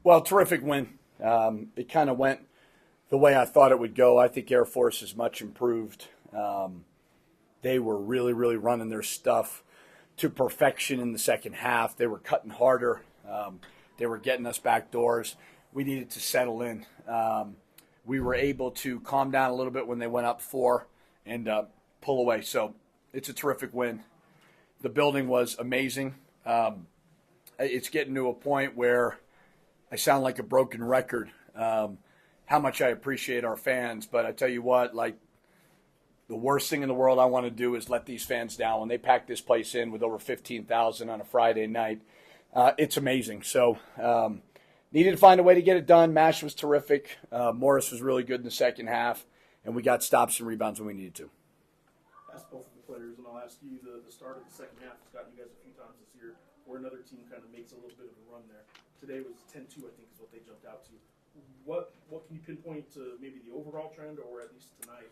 Well, terrific win. It kind of went the way I thought it would go. I think Air Force is much improved. They were really, really running their stuff to perfection in the second half. They were cutting harder. They were getting us back doors. We needed to settle in. We were able to calm down a little bit when they went up four and pull away. So it's a terrific win. The building was amazing. It's getting to a point where I sound like a broken record, how much I appreciate our fans. But I tell you what, like, the worst thing in the world I want to do is let these fans down. When they pack this place in with over 15,000 on a Friday night, it's amazing. So needed to find a way to get it done. Mash was terrific. Morris was really good in the second half, and we got stops and rebounds when we needed to. Ask both of the players, and I'll ask you, the start of the second half has gotten you guys a few times this year where another team kind of makes a little bit of a run there. Today was 10-2, I think, is what they jumped out to. What can you pinpoint to maybe the overall trend, or at least tonight?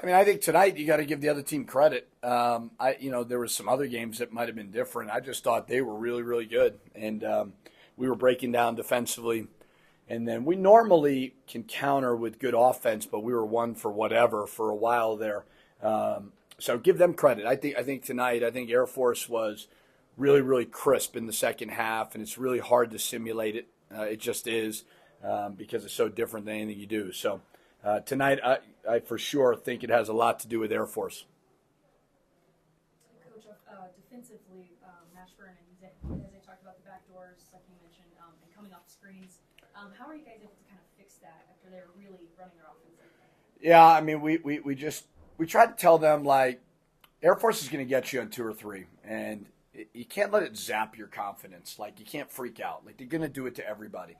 I mean, I think tonight you got to give the other team credit. There was some other games that might have been different. I just thought they were really, really good, and we were breaking down defensively. And then we normally can counter with good offense, but we were one for whatever for a while there. So give them credit. I think tonight, Air Force was really, really crisp in the second half, and it's really hard to simulate it. It just is because it's so different than anything you do. So tonight, I for sure think it has a lot to do with Air Force. Coach, defensively, Mashburn and Udeze talked about the back doors, like you mentioned, and coming off screens. How are you guys able to kind of fix that after they're really running their offense like that? Yeah, I mean, we tried to tell them, like, Air Force is going to get you on two or three, and you can't let it zap your confidence. Like, you can't freak out. Like, they're going to do it to everybody.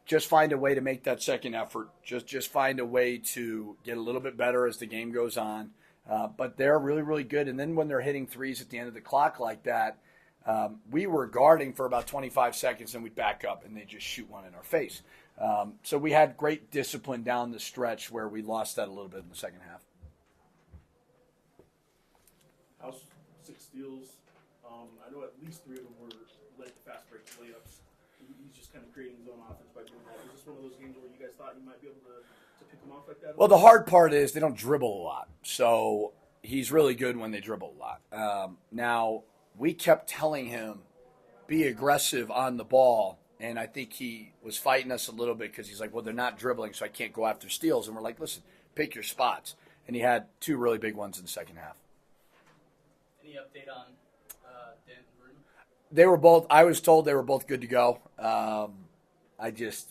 Just find a way to make that second effort. Just find a way to get a little bit better as the game goes on. But they're really, really good. And then when they're hitting threes at the end of the clock like that, we were guarding for about 25 seconds, and we'd back up, and they just shoot one in our face. So we had great discipline down the stretch where we lost that a little bit in the second half. House 6 steals. I know at least 3 of them were led to fast break layups. He's just kind of creating his own offense by doing that. Is this one of those games where you guys thought you might be able to pick him off like that? Well, the hard part is they don't dribble a lot. So he's really good when they dribble a lot. Now, we kept telling him, be aggressive on the ball. And I think he was fighting us a little bit because he's like, well, they're not dribbling, so I can't go after steals. And we're like, listen, pick your spots. And he had 2 really big ones in the second half. Any update on Dan and Broom? They were both, I was told they were both good to go. I just,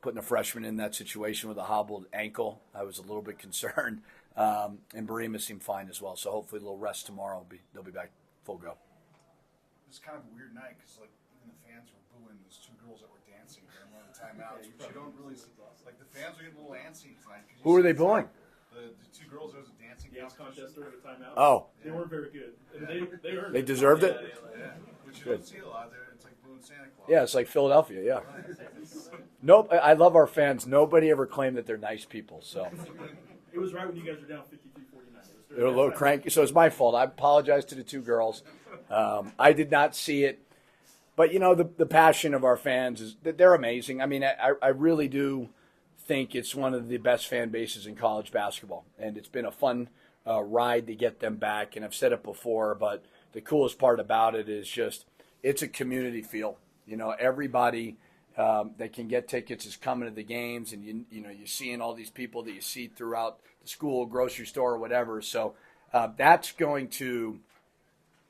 putting a freshman in that situation with a hobbled ankle, I was a little bit concerned. And Barima seemed fine as well. So hopefully a little rest tomorrow. They'll be back full go. It was kind of a weird night because, like, even the fans were booing those 2 girls that were dancing during one of the timeouts. Which you don't really, like, the fans were getting a little antsy tonight. Who were they booing? The 2 girls, there was a dancing contest during the timeout. Oh. They weren't very good. They earned They deserved it? Yeah, which you don't see a lot there. It's like booing Santa Claus. Yeah, it's like Philadelphia, yeah. Nope, I love our fans. Nobody ever claimed that they're nice people, so. It was right when you guys were down 53-49. They're a little cranky, so it's my fault. I apologize to the 2 girls. I did not see it. But, the passion of our fans is that they're amazing. I mean, I really do think it's one of the best fan bases in college basketball. And it's been a fun ride to get them back. And I've said it before, but the coolest part about it is just it's a community feel. Everybody that can get tickets is coming to the games. And, you're seeing all these people that you see throughout the school, grocery store, or whatever. So that's going to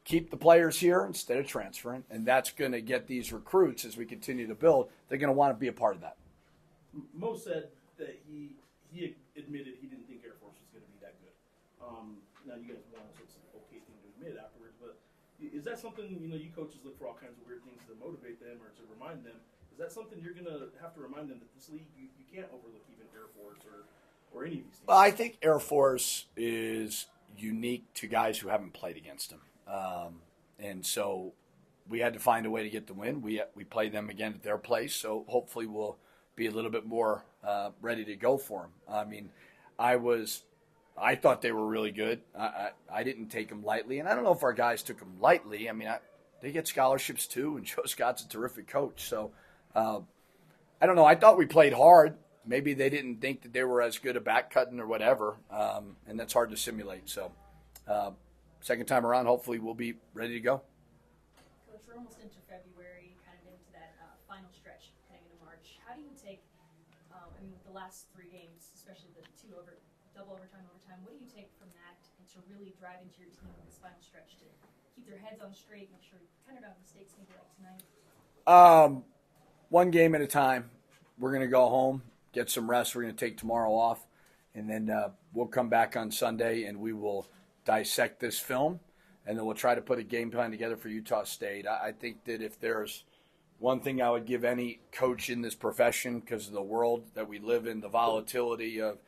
keep the players here instead of transferring, and that's going to get these recruits, as we continue to build, they're going to want to be a part of that. Mo said that he admitted he didn't think Air Force was going to be that good. Now you guys won, so it's an okay thing to admit afterwards, but is that something, you coaches look for all kinds of weird things to motivate them or to remind them. Is that something you're going to have to remind them that this league, you can't overlook even Air Force or any of these things? Well, I think Air Force is unique to guys who haven't played against them. And so we had to find a way to get the win. We play them again at their place, so hopefully we'll be a little bit more ready to go for them. I mean, I thought they were really good. I didn't take them lightly, and I don't know if our guys took them lightly. I mean, they get scholarships too, and Joe Scott's a terrific coach. So I don't know. I thought we played hard. Maybe they didn't think that they were as good at back cutting or whatever, and that's hard to simulate. So, second time around, hopefully we'll be ready to go. Coach, we're almost into February, kind of into that final stretch heading into March. How do you take, with the last 3 games, especially the double overtime, what do you take from that and to really drive into your team in this final stretch to keep their heads on straight, make sure kind of don't have mistakes maybe like tonight? One game at a time. We're going to go home, get some rest. We're going to take tomorrow off, and then we'll come back on Sunday and we will dissect this film, and then we'll try to put a game plan together for Utah State. I think that if there's one thing I would give any coach in this profession, because of the world that we live in, the volatility of,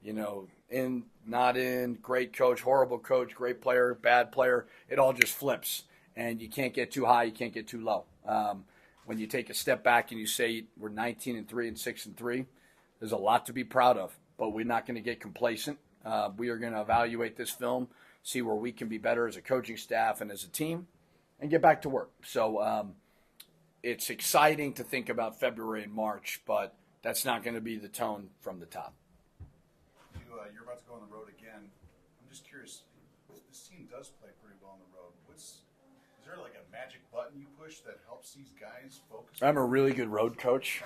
in, not in, great coach, horrible coach, great player, bad player, it all just flips. And you can't get too high, you can't get too low. When you take a step back and you say we're 19-3 and 6-3, there's a lot to be proud of, but we're not going to get complacent. We are going to evaluate this film, see where we can be better as a coaching staff and as a team, and get back to work. So it's exciting to think about February and March, but that's not going to be the tone from the top. You're about to go on the road again. I'm just curious, this team does play pretty well on the road. Is there like a magic button you push that helps these guys focus? I'm a really good road coach.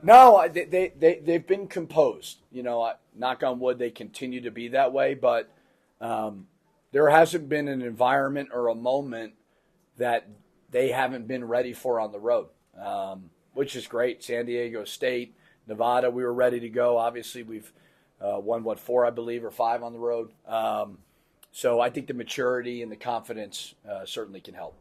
No, they've been composed. Knock on wood, they continue to be that way. But there hasn't been an environment or a moment that they haven't been ready for on the road, which is great. San Diego State, Nevada, we were ready to go. Obviously, we've won, 4, I believe, or 5 on the road. So I think the maturity and the confidence certainly can help.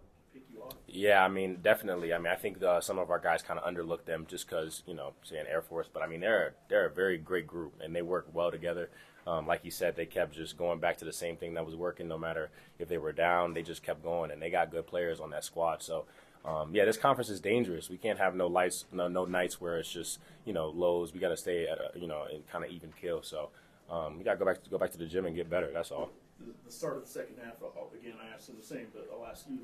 Yeah, definitely. I think some of our guys kind of underlooked them just because, saying Air Force. But, they're a very great group, and they work well together. Like you said, they kept just going back to the same thing that was working no matter if they were down. They just kept going, and they got good players on that squad. So, this conference is dangerous. We can't have no nights where it's just, lows. We got to stay at, in kind of even kill. So we got to go back to the gym and get better. That's all. The start of the second half, again, I asked them the same, but I'll ask you.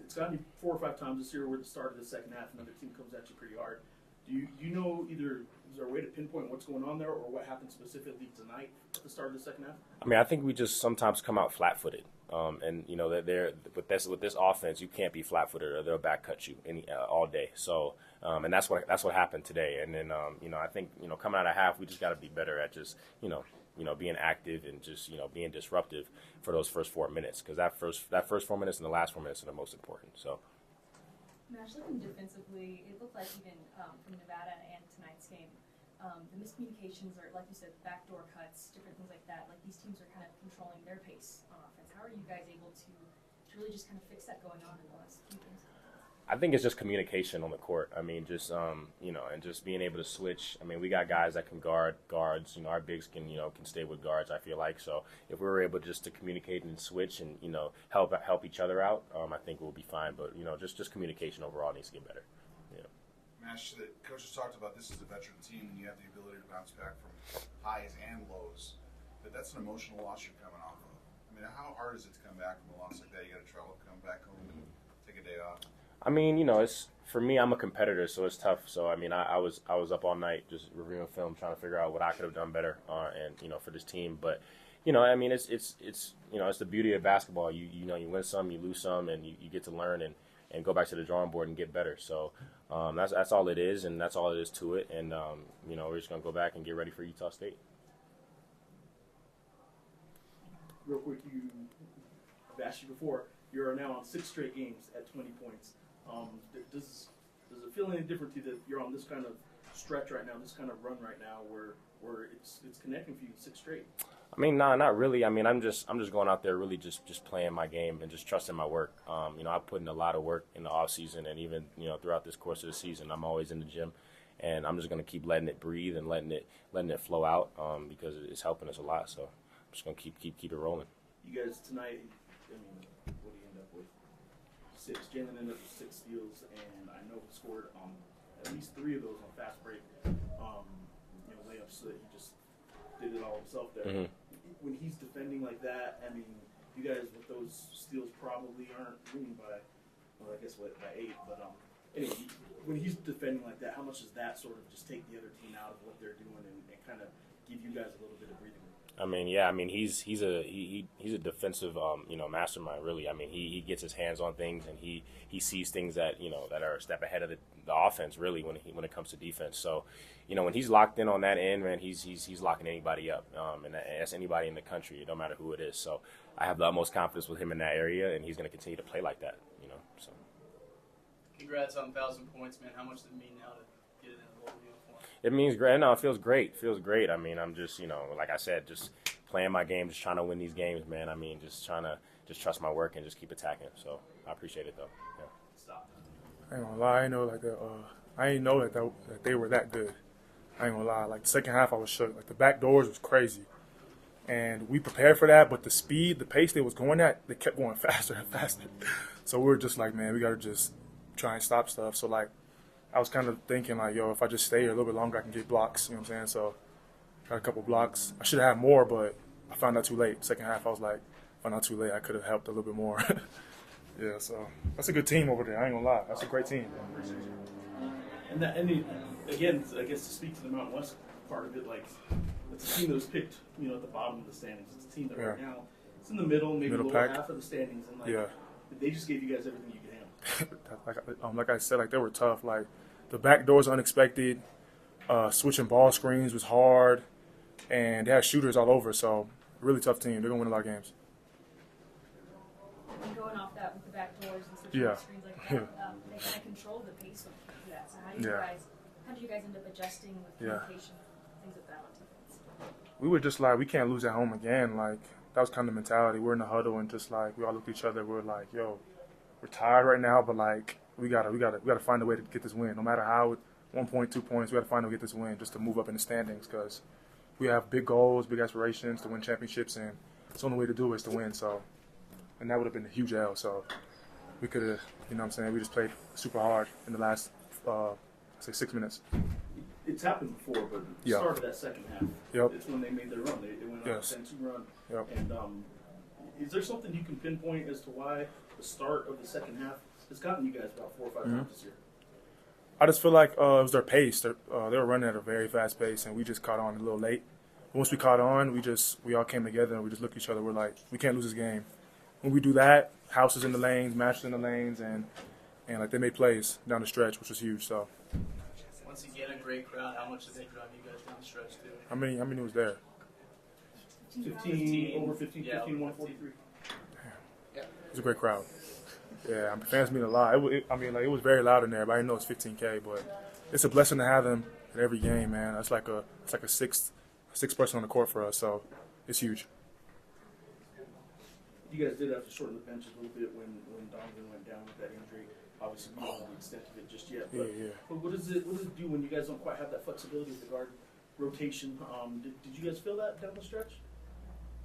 It's got to be 4 or 5 times this year where the start of the second half, another team comes at you pretty hard. Do you know is there a way to pinpoint what's going on there or what happened specifically tonight at the start of the second half? I think we just sometimes come out flat-footed. And that they're with this offense, you can't be flat-footed or they'll back cut you all day. So, and that's what happened today. And then, I think coming out of half, we just got to be better at just being active and just being disruptive for those first 4 minutes, because that first 4 minutes and the last 4 minutes are the most important. So. Mash, looking defensively, it looked like even from Nevada and tonight's game, the miscommunications or, like you said, backdoor cuts, different things like that. Like these teams are kind of controlling their pace on offense. How are you guys able to really just kind of fix that going on in the last few games? I think it's just communication on the court. And just being able to switch. We got guys that can guard guards. Our bigs can stay with guards, I feel like. So if we were able just to communicate and switch and, help each other out, I think we'll be fine. But, just communication overall needs to get better. Yeah. Mash, the coaches talked about this is a veteran team and you have the ability to bounce back from highs and lows. But that's an emotional loss you're coming off of. How hard is it to come back from a loss like that? You got to travel, come back home and take a day off. It's for me. I'm a competitor, so it's tough. So I was up all night just reviewing film, trying to figure out what I could have done better, and for this team. But it's the beauty of basketball. You win some, you lose some, and you get to learn and go back to the drawing board and get better. So that's all it is, and that's all it is to it. And we're just gonna go back and get ready for Utah State. Real quick, I've asked you before. You're now on 6 straight games at 20 points. Does it feel any different to you that you're on this kind of stretch right now, this kind of run right now, where it's connecting for you 6 straight? No, not really. I'm just going out there really just playing my game and just trusting my work. I put in a lot of work in the off season and even throughout this course of the season. I'm always in the gym, and I'm just going to keep letting it breathe and letting it flow out because it's helping us a lot. So I'm just going to keep it rolling. You guys tonight, what do you end up with? 6. Jalen ended up with 6 steals, and I know he scored at least 3 of those on fast break, layups. So that he just did it all himself there. Mm-hmm. When he's defending like that, you guys with those steals probably aren't winning by, by 8. But anyway, when he's defending like that, how much does that sort of just take the other team out of what they're doing and kind of give you guys a little bit of breathing room? I mean, yeah. I mean, he's a defensive mastermind. Really, I mean, he gets his hands on things and he sees things that that are a step ahead of the offense. Really, when it comes to defense. So, when he's locked in on that end, man, he's locking anybody up, and that's anybody in the country, no matter who it is. So, I have the utmost confidence with him in that area, and he's going to continue to play like that. So. Congrats on 1,000 points, man. How much does it mean now to get it in the Lobo uniform? It means great. No, it feels great. It feels great. I mean, I'm just, like I said, just playing my game, just trying to win these games, man. I mean, just trying to trust my work and just keep attacking. So I appreciate it, though. Yeah. Stop. I ain't gonna lie. I ain't know that they were that good. I ain't gonna lie. Like the second half, I was shook. Like the back doors was crazy, and we prepared for that. But the speed, the pace they was going at, they kept going faster and faster. So we were just like, man, we gotta just try and stop stuff. So like, I was kind of thinking like, yo, if I just stay here a little bit longer, I can get blocks. You know what I'm saying? So got a couple blocks. I should have had more, but I found out too late. Second half, I was like, found out too late. I could have helped a little bit more. Yeah, so that's a good team over there. I ain't gonna lie. That's a great team. And again, I guess to speak to the Mountain West part of it, like it's a team that was picked, at the bottom of the standings. It's a team that right now it's in the middle, maybe Middle the lower pack. half of the standings, and they just gave you guys everything you could handle. Like I said, like they were tough. Like the back doors unexpected. Switching ball screens was hard, and they had shooters all over. So really tough team. They're gonna win a lot of games. And going off that with the back doors and switching Yeah. the screens like that, they kind of control the pace of that. So how do you guys end up adjusting with communication, things like that on defense? We were just like, we can't lose at home again. Like that was kind of the mentality. We're in the huddle and just like we all look at each other. We're like, yo, we're tired right now, but like we gotta find a way to get this win. No matter how, 1 point, 2 points, we gotta find a way to get this win just to move up in the standings because we have big goals, big aspirations to win championships, and it's the only way to do it is to win. So. And that would have been a huge L. So we could have, we just played super hard in the last, 6 minutes. It's happened before, but the start of that second half, it's when they made their run. They went on a 10-2 run. Yep. And is there something you can pinpoint as to why the start of the second half has gotten you guys about 4 or 5 times this year? I just feel like it was their pace. They were running at a very fast pace, and we just caught on a little late. Once we caught on, we all came together, and we just looked at each other. We're like, we can't lose this game. When we do that, houses in the lanes, matches in the lanes, and like they made plays down the stretch, which was huge. So. Once again, a great crowd. How much did they drive you guys down the stretch too? How many was there? 15, over 15, 143. It was a great crowd. Yeah, fans mean a lot. It was very loud in there, but I didn't know it's 15K. But it's a blessing to have them at every game, man. It's like a sixth person on the court for us, so it's huge. You guys did have to shorten the bench a little bit when Donovan went down with that injury. Obviously, we don't know the extent of it just yet. But, but what does it do when you guys don't quite have that flexibility with the guard rotation? Did you guys feel that down the stretch?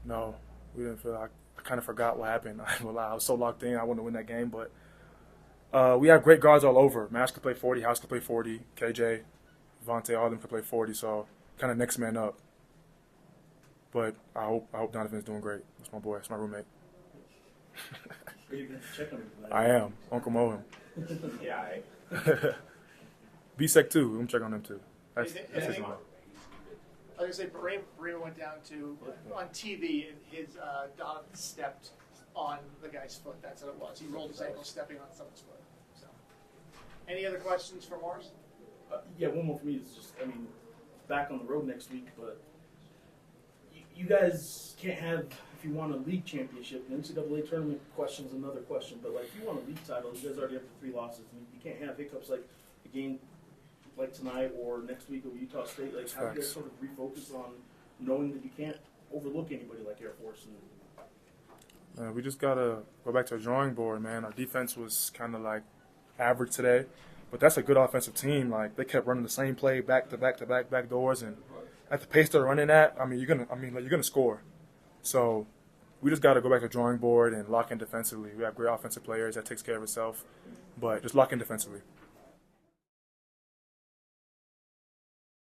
No, we didn't feel. I kind of forgot what happened. I was so locked in. I wanted to win that game, but we have great guards all over. Mash could play 40, House could play 40, KJ, Vontae, all of them could play 40. So kind of next man up. But I hope Donovan's doing great. That's my boy. That's my roommate. Are you going to check on him tonight? I am. Uncle Mo him. Yeah. B-Sec too. I'm check on him too. That's his name. I was going to say, Barrema went down to, on TV, and his Donovan stepped on the guy's foot. That's what it was. He rolled his ankle stepping on someone's foot. So, any other questions for Morris? Yeah, one more for me is just, back on the road next week, but you guys can't have, if you want a league championship, the NCAA tournament question is another question, but like if you want a league title, you guys already have the 3 losses, and you can't have hiccups like a game like tonight or next week over Utah State. Like, how do you guys sort of refocus on knowing that you can't overlook anybody like Air Force? We just got to go back to the drawing board, man. Our defense was kind of like average today, but that's a good offensive team. Like, they kept running the same play back to back to back doors, and at the pace they're running at, you're gonna score. So we just got to go back to the drawing board and lock in defensively. We have great offensive players. That takes care of itself, but just lock in defensively.